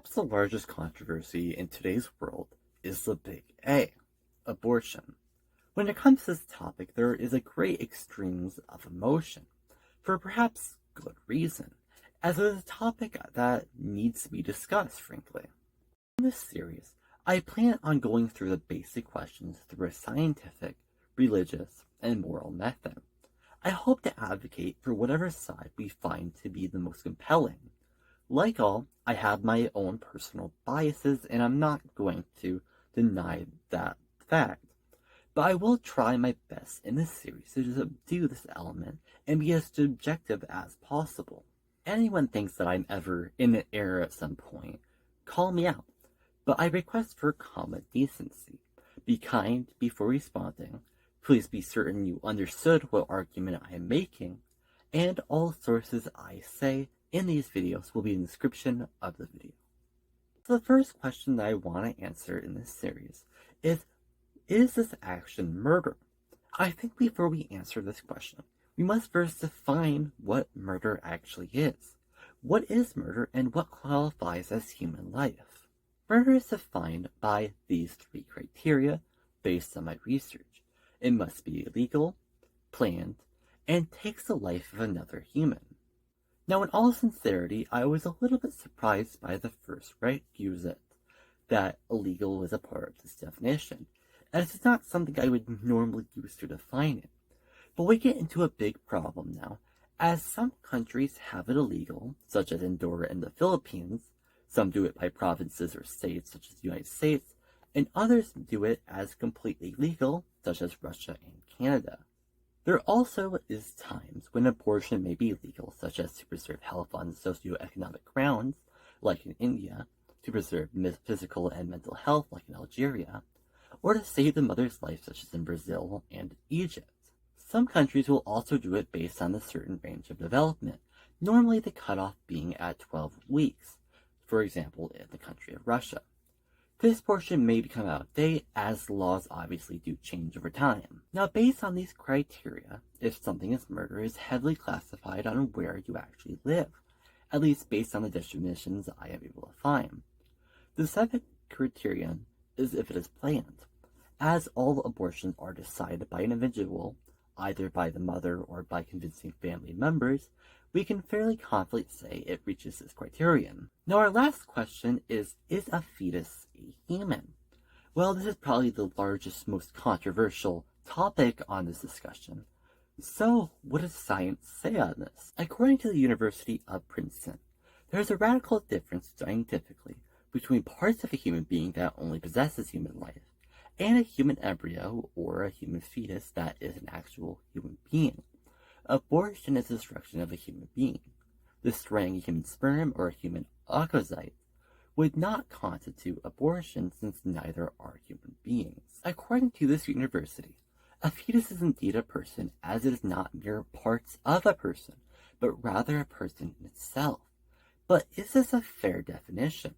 Perhaps the largest controversy in today's world is the big A, abortion. When it comes to this topic, there is a great extremes of emotion, for perhaps good reason, as it is a topic that needs to be discussed, frankly. In this series, I plan on going through the basic questions through a scientific, religious, and moral method. I hope to advocate for whatever side we find to be the most compelling. Like all, I have my own personal biases, and I'm not going to deny that fact. But I will try my best in this series to subdue this element and be as subjective as possible. Anyone thinks that I'm ever in an error at some point, call me out. But I request for common decency. Be kind before responding. Please be certain you understood what argument I am making. And all sources I say in these videos will be in the description of the video. So the first question that I want to answer in this series is this action murder? I think before we answer this question, we must first define what murder actually is. What is murder and what qualifies as human life? Murder is defined by these three criteria based on my research. It must be illegal, planned, and takes the life of another human. Now, in all sincerity, I was a little bit surprised by the first requisite, that illegal was a part of this definition, as it's not something I would normally use to define it. But we get into a big problem now, as some countries have it illegal, such as Andorra and the Philippines, some do it by provinces or states, such as the United States, and others do it as completely legal, such as Russia and Canada. There also is times when abortion may be legal, such as to preserve health on socioeconomic grounds, like in India, to preserve physical and mental health, like in Algeria, or to save the mother's life, such as in Brazil and Egypt. Some countries will also do it based on a certain range of development, normally the cutoff being at 12 weeks, for example in the country of Russia. This portion may become out of date, as laws obviously do change over time. Now, based on these criteria, if something is murder, it is heavily classified on where you actually live, at least based on the definitions I am able to find. The second criterion is if it is planned, as all abortions are decided by an individual, either by the mother or by convincing family members. We can fairly confidently say it reaches this criterion. Now, our last question is a fetus a human? Well, this is probably the largest, most controversial topic on this discussion. So, what does science say on this? According to the University of Princeton, there is a radical difference scientifically between parts of a human being that only possesses human life and a human embryo or a human fetus that is an actual human being. Abortion is the destruction of a human being. Destroying a human sperm or a human oocyte would not constitute abortion, since neither are human beings. According to this university, a fetus is indeed a person, as it is not mere parts of a person, but rather a person in itself. But is this a fair definition?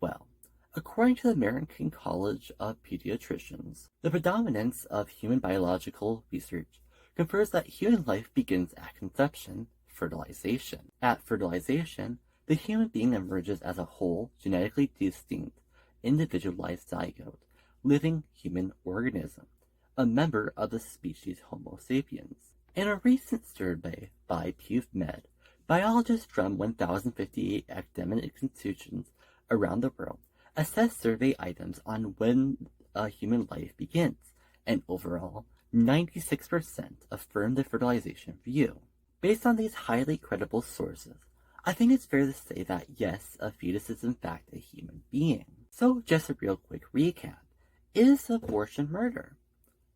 Well, according to the American College of Pediatricians, the predominance of human biological research confers that human life begins at conception, fertilization. At fertilization, the human being emerges as a whole, genetically distinct, individualized zygote, living human organism, a member of the species Homo sapiens. In a recent survey by PubMed, biologists from 1,058 academic institutions around the world assessed survey items on when a human life begins, and overall, 96% affirmed the fertilization view. Based on these highly credible sources, I think it's fair to say that yes, a fetus is in fact a human being. So just a real quick recap. Is abortion murder?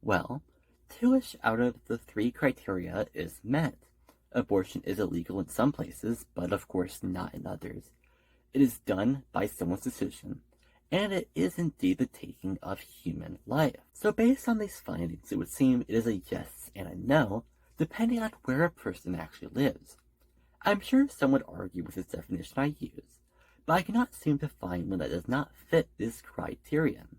Well, 2-ish out of the 3 criteria is met. Abortion is illegal in some places, but of course not in others. It is done by someone's decision, and it is indeed the taking of human life. So based on these findings, it would seem it is a yes and a no, depending on where a person actually lives. I'm sure some would argue with this definition I use, but I cannot seem to find one that does not fit this criterion.